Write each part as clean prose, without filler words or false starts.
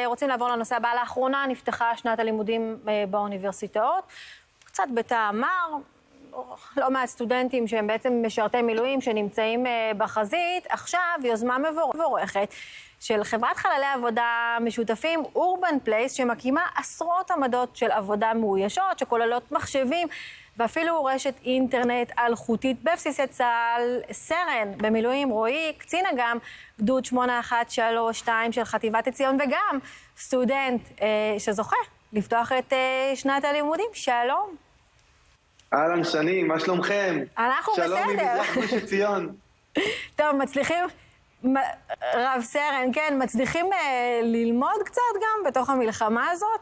רוצים לעבור לנושא הבא. לאחרונה נפתחה שנת הלימודים באוניברסיטאות. קצת בטעם מר, לא מעט סטודנטים שהם בעצם משרתי מילואים שנמצאים בחזית. עכשיו יוזמה מבורכת של חברת חללי עבודה משותפים, אורבן פלייס, שמקימה עשרות עמדות של עבודה מאוישות, שכוללות מחשבים, ואפילו רשת אינטרנט אלחוטית בבסיסי צה"ל. סרן במילואים רועי, קצין אג"ם, גדוד 8132 של חטיבת עציון, וגם סטודנט שזוכה לפתוח את שנת הלימודים. שלום. אהלן שני, מה שלומכם? אנחנו בסדר. שלום ממזרח גוש עציון. טוב, מצליחים, רב סרן, כן, מצליחים ללמוד קצת גם בתוך המלחמה הזאת?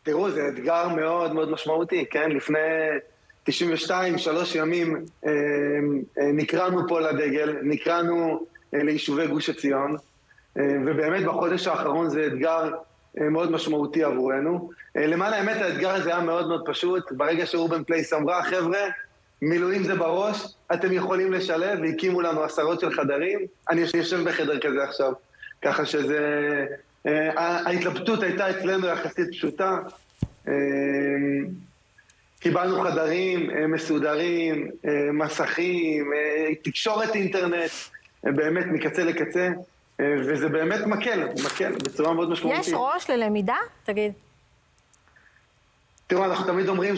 תראו, זה אתגר מאוד מאוד משמעותי, כן? לפני 92, 3 ימים נקראנו פה לדגל, נקראנו ליישובי גוש עציון, ובאמת בחודש האחרון זה אתגר מאוד משמעותי עבורנו. למען האמת, האתגר הזה היה מאוד מאוד פשוט. ברגע שאורבן פלייס אמרה, חבר'ה, מילואים זה בראש, אתם יכולים לשלב, והקימו לנו עשרות של חדרים. אני יושב בחדר כזה עכשיו, ככה שזה... ההתלבטות הייתה אצלנו יחסית פשוטה. קיבלנו חדרים מסודרים, מסכים, תקשורת אינטרנט, באמת מקצה לקצה, וזה באמת מקל בצורה מאוד משמעותית. יש ראש ללמידה? תגיד. תראו, אנחנו תמיד אומרים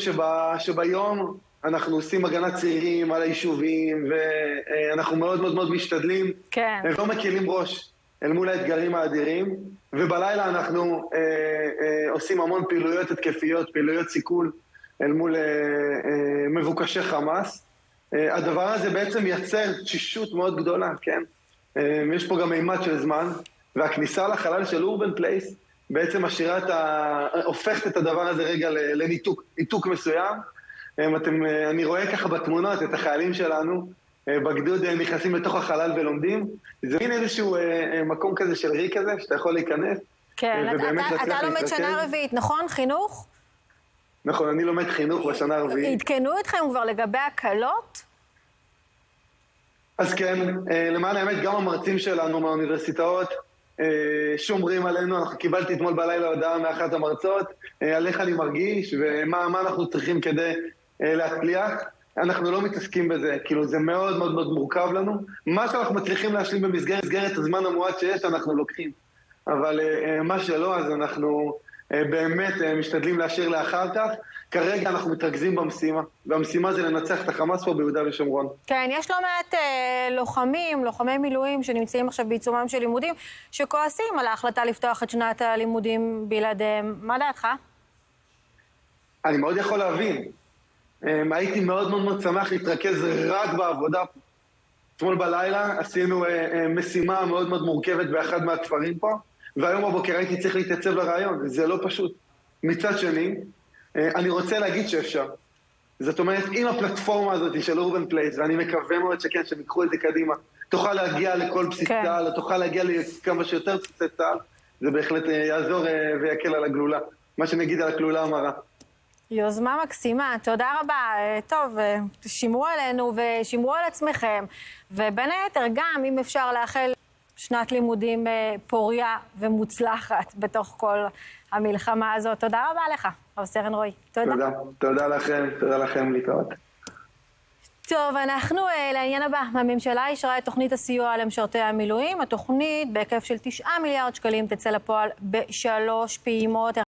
שביום אנחנו עושים הגנת צעירים על היישובים, ואנחנו מאוד מאוד מאוד משתדלים, כן. לא מקלים ראש אל מול האתגרים האדירים, ובלילה אנחנו עושים המון פעילויות התקפיות, פעילויות סיכול, אל מול מבוקשי חמאס. הדבר הזה בעצם יצר תשישות מאוד גדולה, כן? יש פה גם מימד של זמן, והכניסה לחלל של אורבן פלייס בעצם הופכת את הדבר הזה רגע לניתוק מסוים. אני רואה ככה בתמונות את החיילים שלנו, בגדוד נכנסים לתוך החלל ולומדים. זה מין איזשהו מקום כזה של ריק כזה, שאתה יכול להיכנס. כן, אתה לומד שנה רביעית, נכון? חינוך? נכון, אני לומד חינוך בשנה הרביעית. עדכנו אתכם כבר לגבי הקלות? אז כן, למען האמת, גם המרצים שלנו מהאוניברסיטאות שומרים עלינו. קיבלתי אתמול בלילה הודעה מאחת המרצות, על איך אני מרגיש ומה אנחנו צריכים כדי להצליח. אנחנו לא מתעסקים בזה, כאילו זה מאוד מאוד מאוד מורכב לנו. מה שאנחנו מצליחים להשלים במסגרת הזמן המועט שיש, אנחנו לוקחים. אבל מה שלא, אז אנחנו באמת משתדלים להשאיר לאחר כך. כרגע אנחנו מתרכזים במשימה, והמשימה זה לנצח את החמאס פה ביהודה ושומרון. כן, יש לא מעט לוחמי מילואים שנמצאים עכשיו בעיצומם של לימודים, שכועסים על ההחלטה לפתוח את שנת הלימודים בלעדיהם. מה דעתך? אני מאוד יכול להבין. הייתי מאוד מאוד מאוד שמח להתרכז רק בעבודה. אתמול בלילה עשינו משימה מאוד מאוד מורכבת באחד מהכפרים פה, והיום בבוקר הייתי צריך להתייצב לרעיון. זה לא פשוט. מצד שני, אני רוצה להגיד שאפשר. זאת אומרת, אם הפלטפורמה הזאת של אורבן פלייס, ואני מקווה מאוד שכן, שהם יקחו את זה קדימה, תוכל להגיע לכל בסיס צה"ל, תוכל להגיע לכמה שיותר בסיסי צה"ל, זה בהחלט יעזור ויקל על הגלולה. מה שנגיד על הכלולה המרה. יוזמה מקסימה, תודה רבה. טוב, שימרו עלינו ושימרו על עצמכם, ובין היתר גם אם אפשר לאחל שנת לימודים פוריה ומוצלחת בתוך כל המלחמה הזאת. תודה רבה לך, רב סרן רועי. תודה. תודה לכם להתראות. טוב, אנחנו לעניין הבא. הממשלה אישרה את תוכנית הסיוע למשרתי המילואים. התוכנית בהיקף של 9 מיליארד שקלים תצא לפועל ב3 פעימות.